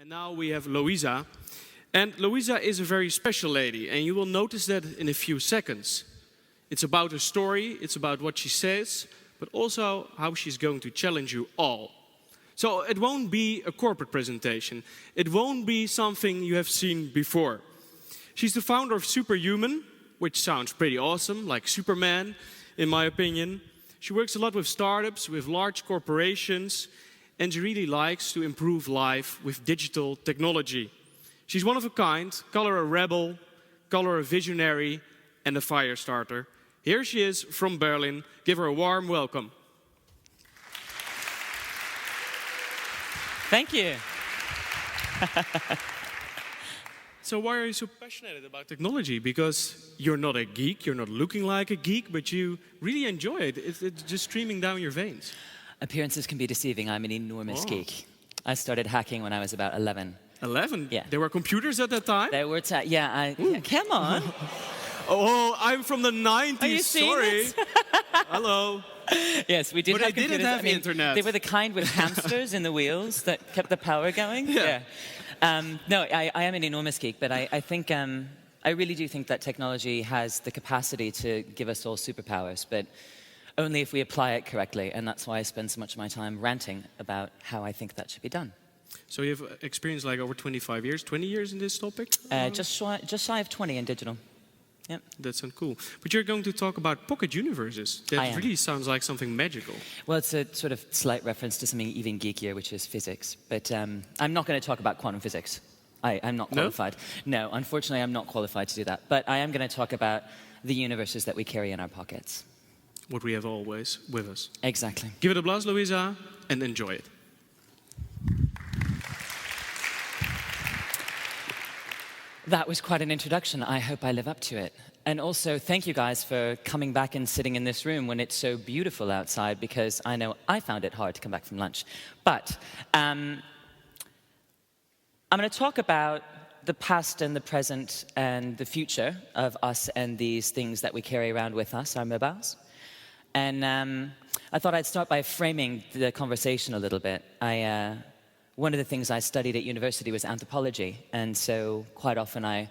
And now we have Louisa. And Louisa is a very special lady, and you will notice that in a few seconds. It's about her story, it's about what she says, but also how she's going to challenge you all. So it won't be a corporate presentation. It won't be something you have seen before. She's the founder of Superhuman, which sounds pretty awesome, like Superman, in my opinion. She works a lot with startups, with large corporations, and she really likes to improve life with digital technology. She's one of a kind, call her a rebel, call her a visionary, and a fire starter. Here she is from Berlin. Give her a warm welcome. Thank you. So why are you so passionate about technology? Because you're not a geek, you're not looking like a geek, but you really enjoy it. It's just streaming down your veins. Appearances can be deceiving. I'm an enormous geek. I started hacking when I was about 11. 11? Yeah. There were computers at that time? There were, yeah, come on. Oh, I'm from the 90s, Are you sorry. Hello. Yes, we did but have I computers. didn't have internet. They were the kind with hamsters in the wheels that kept the power going. Yeah. No, I am an enormous geek, but I think, I really do think that technology has the capacity to give us all superpowers, but only if we apply it correctly, and that's why I spend so much of my time ranting about how I think that should be done. So you have experience like over 25 years, 20 years in this topic? Just shy of 20 in digital. Yep. That sounds cool. But you're going to talk about pocket universes. That really sounds like something magical. Well, it's a sort of slight reference to something even geekier, which is physics. But I'm not going to talk about quantum physics. I'm not qualified. No, unfortunately, I'm not qualified to do that. But I am going to talk about the universes that we carry in our pockets. What we have always with us. Exactly. Give it a blast, Louisa, and enjoy it. That was quite an introduction. I hope I live up to it. And also, thank you guys for coming back and sitting in this room when it's so beautiful outside, because I know I found it hard to come back from lunch. But I'm going to talk about the past and the present and the future of us and these things that we carry around with us, our mobiles. And I thought I'd start by framing the conversation a little bit. One of the things I studied at university was anthropology, and so quite often I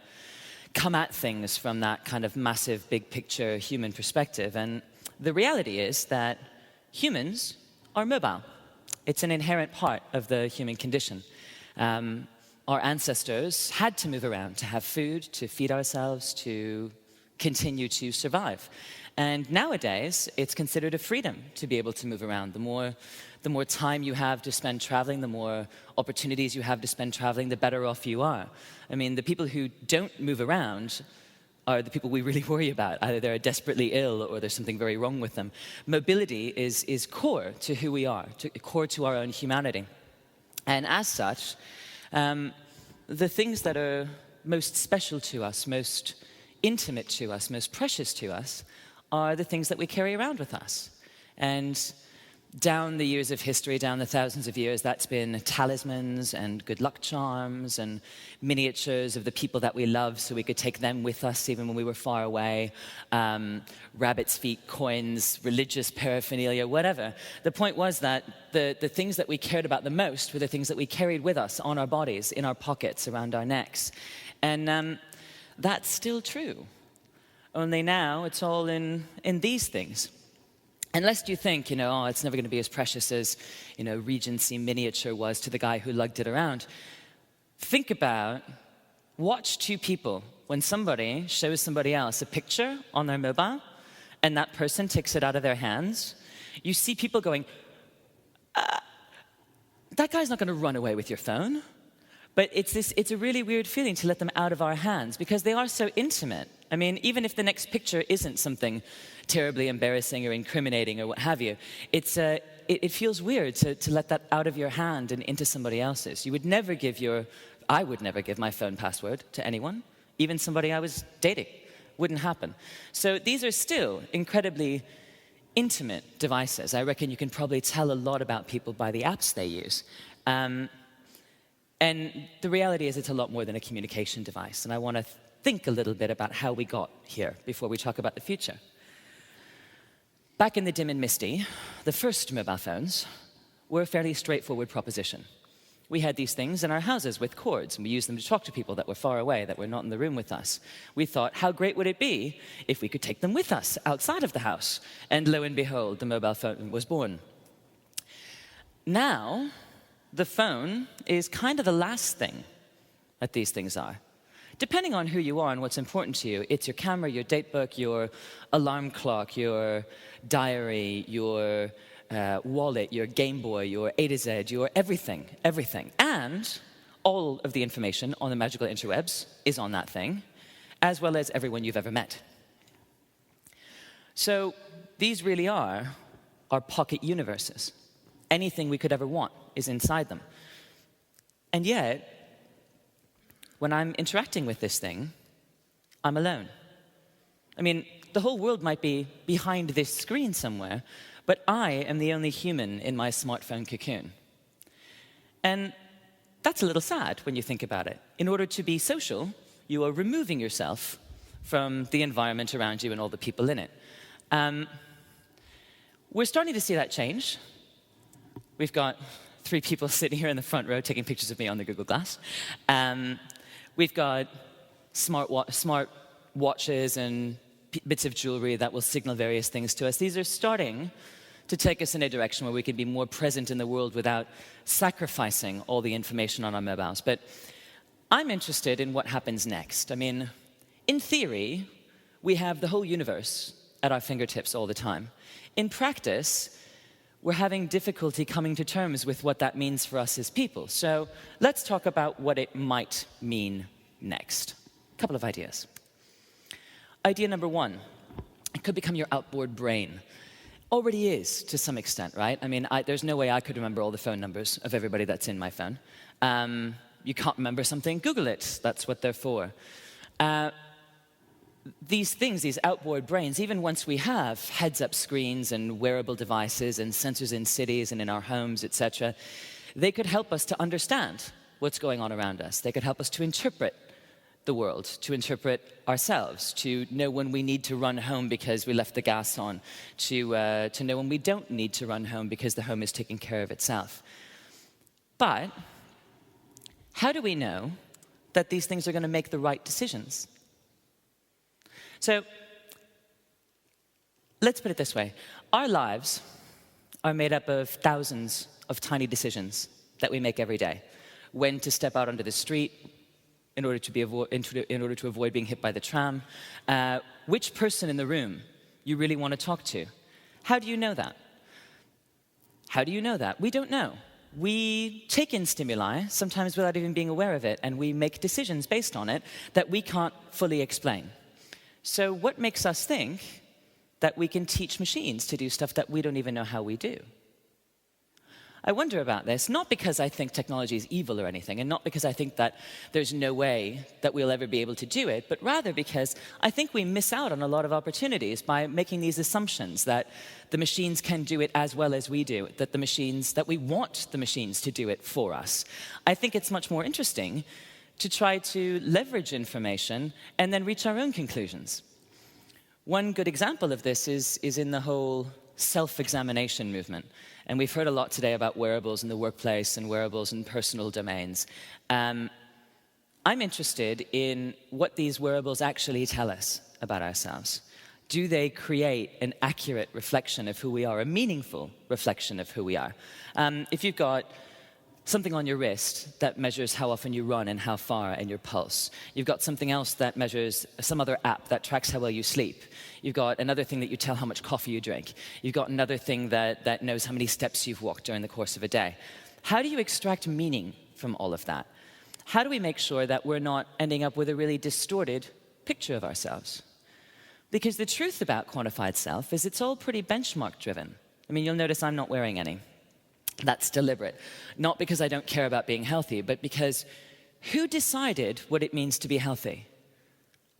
come at things from that kind of massive, big picture human perspective. And the reality is that humans are mobile. It's an inherent part of the human condition. Our ancestors had to move around to have food, to feed ourselves, to continue to survive. And nowadays, it's considered a freedom to be able to move around. The more time you have to spend traveling, the more opportunities you have to spend traveling, the better off you are. I mean, the people who don't move around are the people we really worry about. Either they're desperately ill or there's something very wrong with them. Mobility is core to who we are, core to our own humanity. And as such, the things that are most special to us, most intimate to us, most precious to us, are the things that we carry around with us. And down the years of history, down the thousands of years, that's been talismans and good luck charms and miniatures of the people that we love so we could take them with us even when we were far away, rabbit's feet, coins, religious paraphernalia, whatever. The point was that the things that we cared about the most were the things that we carried with us on our bodies, in our pockets, around our necks. And that's still true. Only now it's all in these things. And lest you think, oh, it's never going to be as precious as, Regency miniature was to the guy who lugged it around. Think about, watch two people. When somebody shows somebody else a picture on their mobile, and that person takes it out of their hands, you see people going, that guy's not going to run away with your phone. But it's a really weird feeling to let them out of our hands because they are so intimate. I mean, even if the next picture isn't something terribly embarrassing or incriminating or what have you, it feels weird to let that out of your hand and into somebody else's. I would never give my phone password to anyone, even somebody I was dating. Wouldn't happen. So these are still incredibly intimate devices. I reckon you can probably tell a lot about people by the apps they use. And the reality is it's a lot more than a communication device. And I want to think a little bit about how we got here before we talk about the future. Back in the dim and misty, the first mobile phones were a fairly straightforward proposition. We had these things in our houses with cords, and we used them to talk to people that were far away, that were not in the room with us. We thought, how great would it be if we could take them with us outside of the house? And lo and behold, the mobile phone was born. Now, the phone is kind of the last thing that these things are. Depending on who you are and what's important to you, it's your camera, your datebook, your alarm clock, your diary, your wallet, your Game Boy, your A to Z, your everything, everything. And all of the information on the magical interwebs is on that thing, as well as everyone you've ever met. So these really are our pocket universes. Anything we could ever want is inside them. And yet, when I'm interacting with this thing, I'm alone. I mean, the whole world might be behind this screen somewhere, but I am the only human in my smartphone cocoon. And that's a little sad when you think about it. In order to be social, you are removing yourself from the environment around you and all the people in it. We're starting to see that change. We've got 3 people sitting here in the front row taking pictures of me on the Google Glass. We've got smart watches and bits of jewelry that will signal various things to us. These are starting to take us in a direction where we can be more present in the world without sacrificing all the information on our mobiles. But I'm interested in what happens next. I mean, in theory, we have the whole universe at our fingertips all the time. In practice, we're having difficulty coming to terms with what that means for us as people. So let's talk about what it might mean next. A couple of ideas. Idea number 1, it could become your outboard brain. Already is, to some extent, right? I mean, there's no way I could remember all the phone numbers of everybody that's in my phone. You can't remember something, Google it. That's what they're for. These things, these outboard brains, even once we have heads-up screens and wearable devices and sensors in cities and in our homes, etc., they could help us to understand what's going on around us. They could help us to interpret the world, to interpret ourselves, to know when we need to run home because we left the gas on, to know when we don't need to run home because the home is taking care of itself. But how do we know that these things are going to make the right decisions? So let's put it this way. Our lives are made up of thousands of tiny decisions that we make every day. When to step out onto the street in order to avoid being hit by the tram. Which person in the room you really want to talk to. How do you know that? How do you know that? We don't know. We take in stimuli, sometimes without even being aware of it, and we make decisions based on it that we can't fully explain. So what makes us think that we can teach machines to do stuff that we don't even know how we do? I wonder about this, not because I think technology is evil or anything, and not because I think that there's no way that we'll ever be able to do it, but rather because I think we miss out on a lot of opportunities by making these assumptions that the machines can do it as well as we do, that we want the machines to do it for us. I think it's much more interesting to try to leverage information and then reach our own conclusions. One good example of this is in the whole self-examination movement. And we've heard a lot today about wearables in the workplace and wearables in personal domains. I'm interested in what these wearables actually tell us about ourselves. Do they create an accurate reflection of who we are, a meaningful reflection of who we are? If you've got something on your wrist that measures how often you run and how far and your pulse. You've got something else that measures some other app that tracks how well you sleep. You've got another thing that you tell how much coffee you drink. You've got another thing that knows how many steps you've walked during the course of a day. How do you extract meaning from all of that? How do we make sure that we're not ending up with a really distorted picture of ourselves? Because the truth about quantified self is it's all pretty benchmark driven. I mean, you'll notice I'm not wearing any. That's deliberate. Not because I don't care about being healthy, but because who decided what it means to be healthy?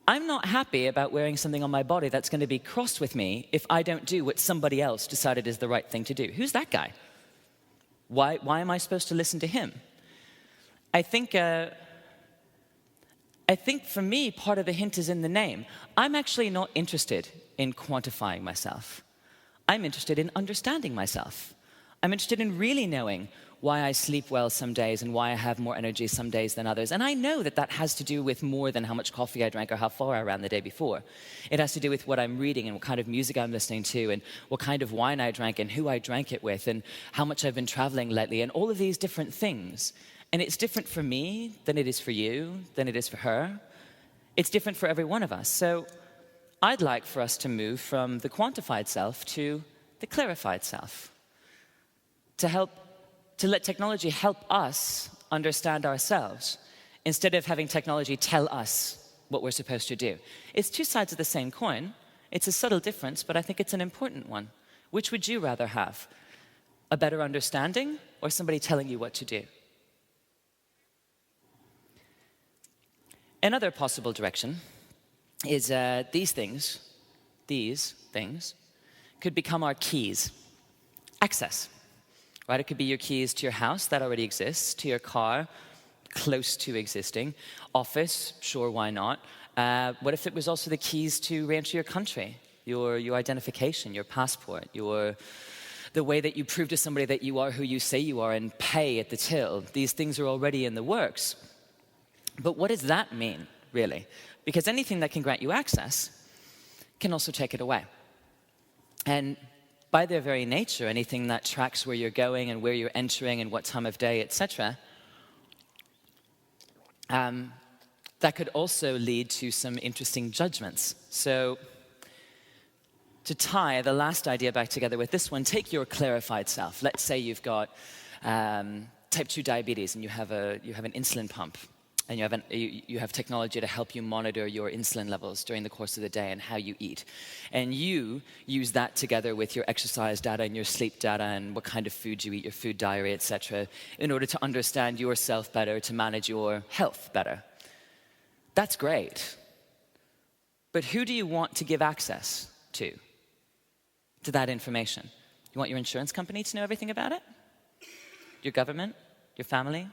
I'm not happy about wearing something on my body that's going to be crossed with me if I don't do what somebody else decided is the right thing to do. Who's that guy? Why am I supposed to listen to him? I think for me, part of the hint is in the name. I'm actually not interested in quantifying myself. I'm interested in understanding myself. I'm interested in really knowing why I sleep well some days and why I have more energy some days than others. And I know that that has to do with more than how much coffee I drank or how far I ran the day before. It has to do with what I'm reading and what kind of music I'm listening to and what kind of wine I drank and who I drank it with and how much I've been traveling lately and all of these different things. And it's different for me than it is for you, than it is for her. It's different for every one of us. So I'd like for us to move from the quantified self to the clarified self. To let technology help us understand ourselves instead of having technology tell us what we're supposed to do. It's two sides of the same coin. It's a subtle difference, but I think it's an important one. Which would you rather have? A better understanding or somebody telling you what to do? Another possible direction is these things could become our keys. Access. Right? It could be your keys to your house, that already exists, to your car, close to existing, office, sure, why not? What if it was also the keys to re-enter your country, your identification, your passport, the way that you prove to somebody that you are who you say you are and pay at the till? These things are already in the works. But what does that mean, really? Because anything that can grant you access can also take it away. And by their very nature, anything that tracks where you're going and where you're entering and what time of day, etc., that could also lead to some interesting judgments. So to tie the last idea back together with this one, take your clarified self. Let's say you've got type 2 diabetes and you have an insulin pump. And you have technology to help you monitor your insulin levels during the course of the day and how you eat. And you use that together with your exercise data and your sleep data and what kind of food you eat, your food diary, etc., in order to understand yourself better, to manage your health better. That's great. But who do you want to give access to that information? You want your insurance company to know everything about it? Your government? Your family?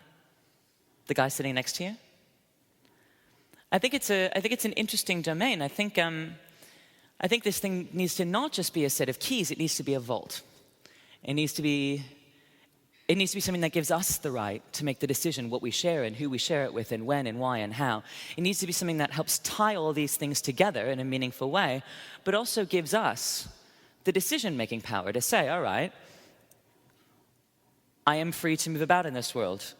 The guy sitting next to you? I think it's an interesting domain. I think this thing needs to not just be a set of keys. It needs to be a vault. It needs to be something that gives us the right to make the decision what we share and who we share it with and when and why and how. It needs to be something that helps tie all these things together in a meaningful way, but also gives us the decision-making power to say, all right, I am free to move about in this world.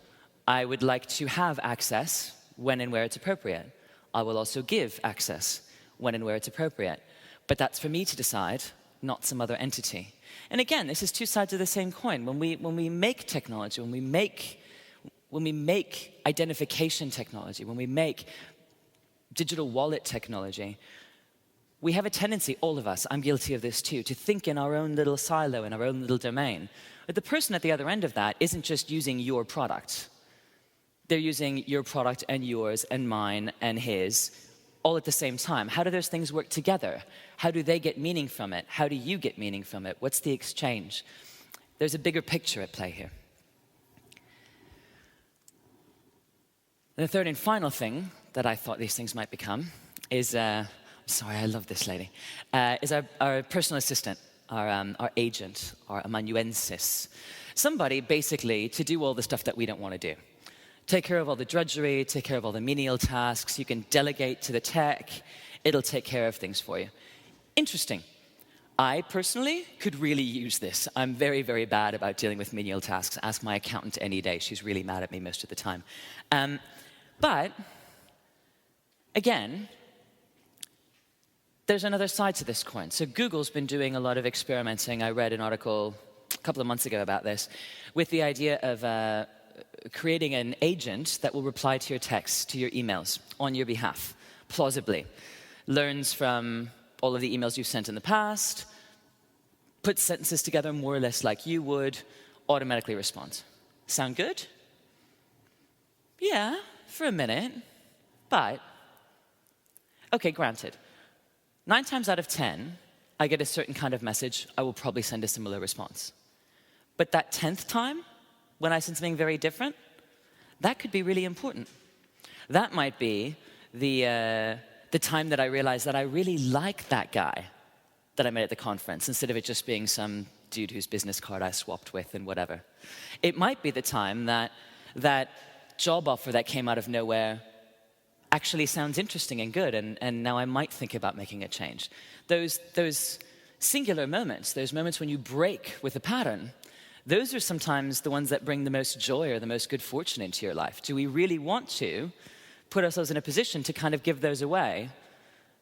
I would like to have access when and where it's appropriate. I will also give access when and where it's appropriate. But that's for me to decide, not some other entity. And again, this is two sides of the same coin. When we make technology, when we make identification technology, when we make digital wallet technology, we have a tendency, all of us, I'm guilty of this too, to think in our own little silo, in our own little domain. But the person at the other end of that isn't just using your product. They're using your product and yours and mine and his all at the same time. How do those things work together? How do they get meaning from it? How do you get meaning from it? What's the exchange? There's a bigger picture at play here. And the third and final thing that I thought these things might become is, sorry, I love this lady, is our personal assistant, our agent, our amanuensis. Somebody basically to do all the stuff that we don't want to do. Take care of all the drudgery, take care of all the menial tasks. You can delegate to the tech. It'll take care of things for you. Interesting. I personally could really use this. I'm very, very bad about dealing with menial tasks. Ask my accountant any day. She's really mad at me most of the time. But, again, there's another side to this coin. So Google's been doing a lot of experimenting. I read an article a couple of months ago about this, with the idea of creating an agent that will reply to your texts, to your emails, on your behalf, plausibly. Learns from all of the emails you've sent in the past, puts sentences together more or less like you would, automatically responds. Sound good? Yeah, for a minute, but, okay, granted. 9 times out of 10, I get a certain kind of message, I will probably send a similar response. But that 10th time, when I send something very different, that could be really important. That might be the time that I realize that I really like that guy that I met at the conference, instead of it just being some dude whose business card I swapped with and whatever. It might be the time that that job offer that came out of nowhere actually sounds interesting and good, and now I might think about making a change. Those singular moments, those moments when you break with a pattern, those are sometimes the ones that bring the most joy or the most good fortune into your life. Do we really want to put ourselves in a position to kind of give those away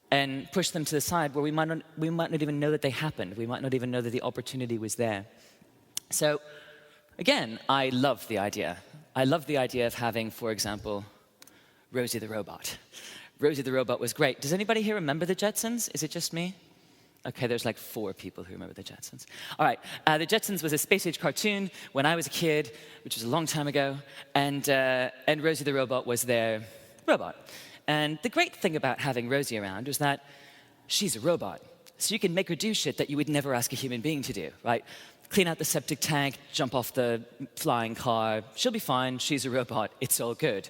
and push them to the side where we might not even know that they happened? We might not even know that the opportunity was there. So again, I love the idea. I love the idea of having, for example, Rosie the Robot. Rosie the Robot was great. Does anybody here remember the Jetsons? Is it just me? Okay, there's like 4 people who remember the Jetsons. All right, the Jetsons was a space-age cartoon when I was a kid, which was a long time ago, and Rosie the Robot was their robot. And the great thing about having Rosie around is that she's a robot, so you can make her do shit that you would never ask a human being to do, right? Clean out the septic tank, jump off the flying car. She'll be fine, she's a robot, it's all good.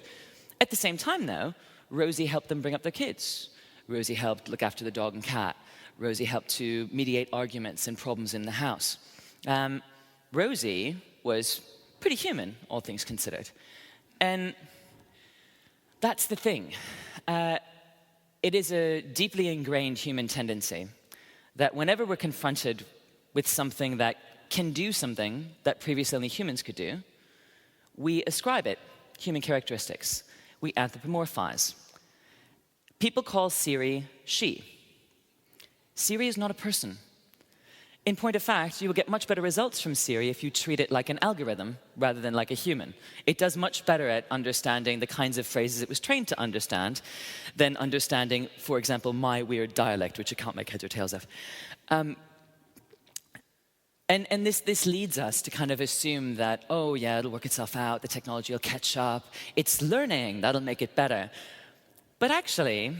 At the same time, though, Rosie helped them bring up their kids. Rosie helped look after the dog and cat. Rosie helped to mediate arguments and problems in the house. Rosie was pretty human, all things considered. And that's the thing. It is a deeply ingrained human tendency that whenever we're confronted with something that can do something that previously only humans could do, we ascribe it human characteristics. We anthropomorphize. People call Siri she. Siri is not a person. In point of fact, you will get much better results from Siri if you treat it like an algorithm rather than like a human. It does much better at understanding the kinds of phrases it was trained to understand than understanding, for example, my weird dialect, which I can't make heads or tails of. And this leads us to kind of assume that, oh yeah, it'll work itself out, the technology will catch up, it's learning, that'll make it better. But actually,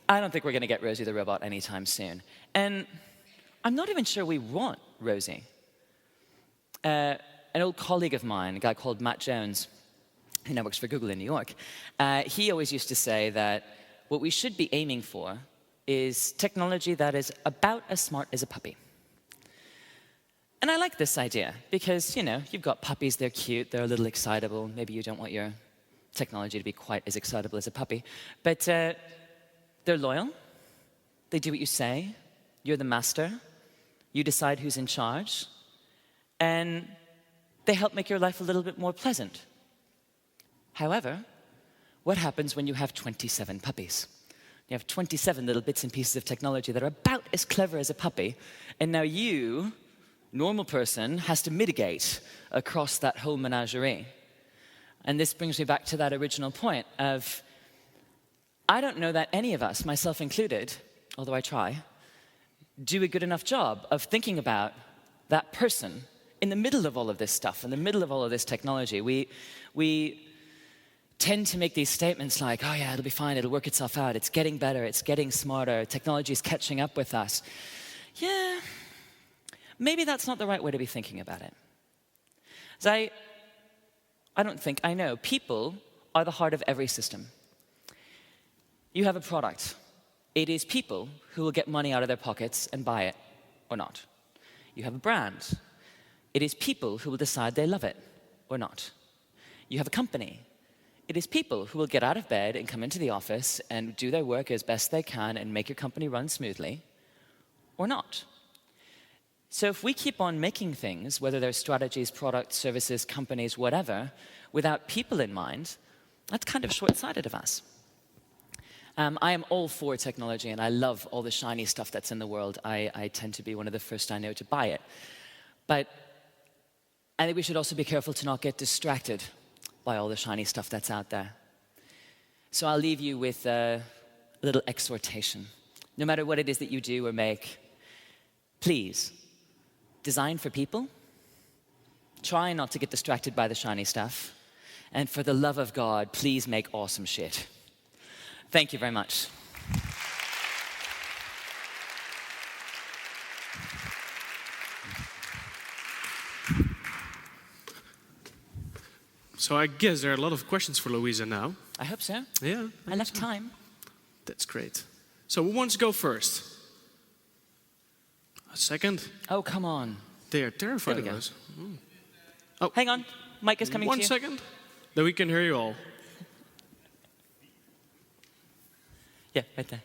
I don't think we're gonna get Rosie the Robot anytime soon. And I'm not even sure we want Rosie. An old colleague of mine, a guy called Matt Jones, who now works for Google in New York, he always used to say that what we should be aiming for is technology that is about as smart as a puppy. And I like this idea because, you know, you've got puppies, they're cute, they're a little excitable. Maybe you don't want your technology to be quite as excitable as a puppy. But they're loyal, they do what you say, you're the master, you decide who's in charge, and they help make your life a little bit more pleasant. However, what happens when you have 27 puppies? You have 27 little bits and pieces of technology that are about as clever as a puppy, and now you, normal person, has to mitigate across that whole menagerie. And this brings me back to that original point of, I don't know that any of us, myself included, although I try, do a good enough job of thinking about that person in the middle of all of this stuff, in the middle of all of this technology. We tend to make these statements like, oh yeah, it'll be fine, it'll work itself out, it's getting better, it's getting smarter, technology is catching up with us. Yeah, maybe that's not the right way to be thinking about it. I don't think, I know, people are the heart of every system. You have a product. It is people who will get money out of their pockets and buy it, or not. You have a brand. It is people who will decide they love it, or not. You have a company. It is people who will get out of bed and come into the office and do their work as best they can and make your company run smoothly, or not. So if we keep on making things, whether they're strategies, products, services, companies, whatever, without people in mind, that's kind of short-sighted of us. I am all for technology, and I love all the shiny stuff that's in the world. I tend to be one of the first I know to buy it. But I think we should also be careful to not get distracted by all the shiny stuff that's out there. So I'll leave you with a little exhortation. No matter what it is that you do or make, please, design for people. Try not to get distracted by the shiny stuff. And for the love of God, please make awesome shit. Thank you very much. So I guess there are a lot of questions for Louisa now. I hope so. Yeah. I left time. That's great. So who wants to go first? A second? Oh, come on. They are terrified There we of go. us. Hang on, mic is coming to One you. second, then we can hear you all. Yeah, right there.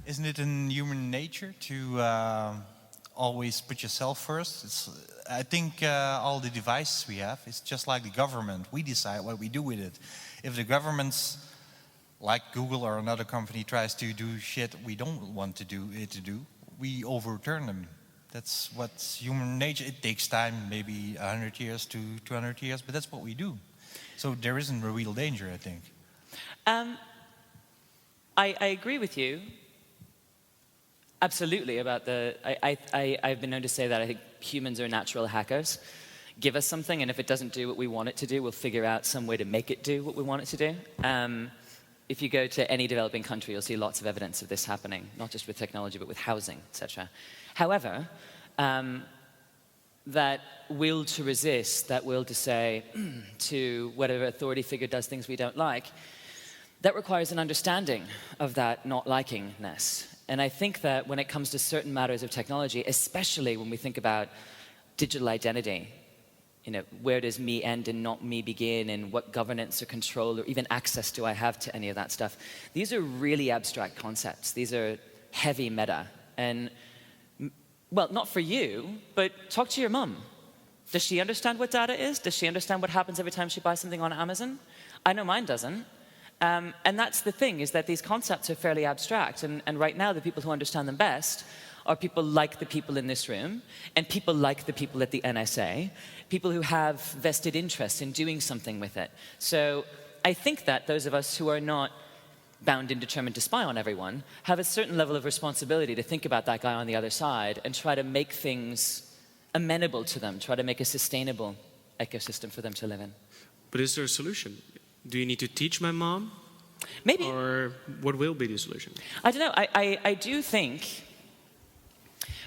Isn't it in human nature to always put yourself first? I think all the devices we have, it's just like the government. We decide what we do with it. If the governments, like Google or another company, tries to do shit we don't want to do, we overturn them. That's what's human nature. It takes time, maybe 100 years to 200 years, but that's what we do. So there isn't a real danger, I think. I agree with you. Absolutely about the, I've been known to say that I think humans are natural hackers. Give us something, and if it doesn't do what we want it to do, we'll figure out some way to make it do what we want it to do. If you go to any developing country, you'll see lots of evidence of this happening, not just with technology, but with housing, etc. However, that will to resist, that will to say to whatever authority figure does things we don't like, that requires an understanding of that not likingness. And I think that when it comes to certain matters of technology, especially when we think about digital identity, you know, where does me end and not me begin, and what governance or control or even access do I have to any of that stuff? These are really abstract concepts. These are heavy meta. And, well, not for you, but talk to your mum. Does she understand what data is? Does she understand what happens every time she buys something on Amazon? I know mine doesn't. And that's the thing, is that these concepts are fairly abstract. And right now, the people who understand them best are people like the people in this room, and people like the people at the NSA, people who have vested interest in doing something with it. So I think that those of us who are not bound and determined to spy on everyone have a certain level of responsibility to think about that guy on the other side and try to make things amenable to them, try to make a sustainable ecosystem for them to live in. But is there a solution? Do you need to teach my mom? Maybe. Or what will be the solution? I don't know. I do think,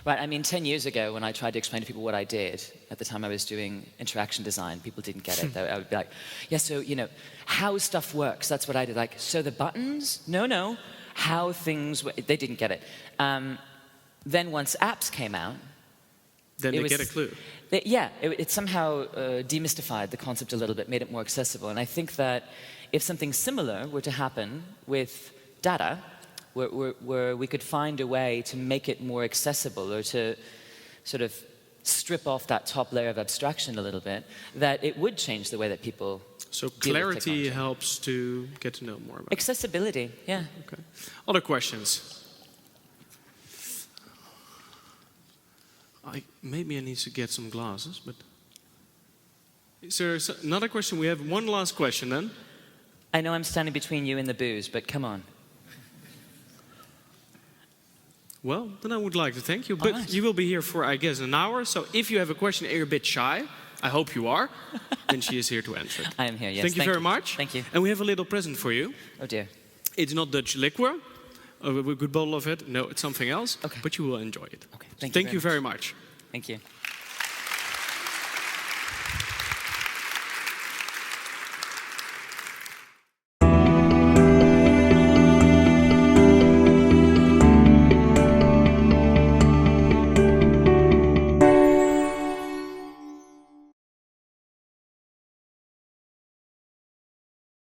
right, I mean, 10 years ago when I tried to explain to people what I did, at the time I was doing interaction design, people didn't get it. I would be like, yeah, so, you know, how stuff works, that's what I did. Like, so the buttons? No. How things, they didn't get it. Then once apps came out, Then they get a clue. It somehow demystified the concept a little bit, made it more accessible. And I think that if something similar were to happen with data, where we could find a way to make it more accessible, or to sort of strip off that top layer of abstraction a little bit, that it would change the way that people So deal with clarity technology. helps to get to know more about it. Accessibility, yeah. Okay. Other questions? Maybe I need to get some glasses, but... Is there another question? We have one last question then. I know I'm standing between you and the booze, but come on. Well, then I would like to thank you. But right. you will be here for, I guess, an hour. So if you have a question and you're a bit shy, I hope you are, then she is here to answer it. I am here, yes. Thank you very much. Thank you. And we have a little present for you. Oh dear. It's not Dutch liquor, a good bottle of it. No, it's something else. Okay. But you will enjoy it. Okay. Thank you very much. Thank you.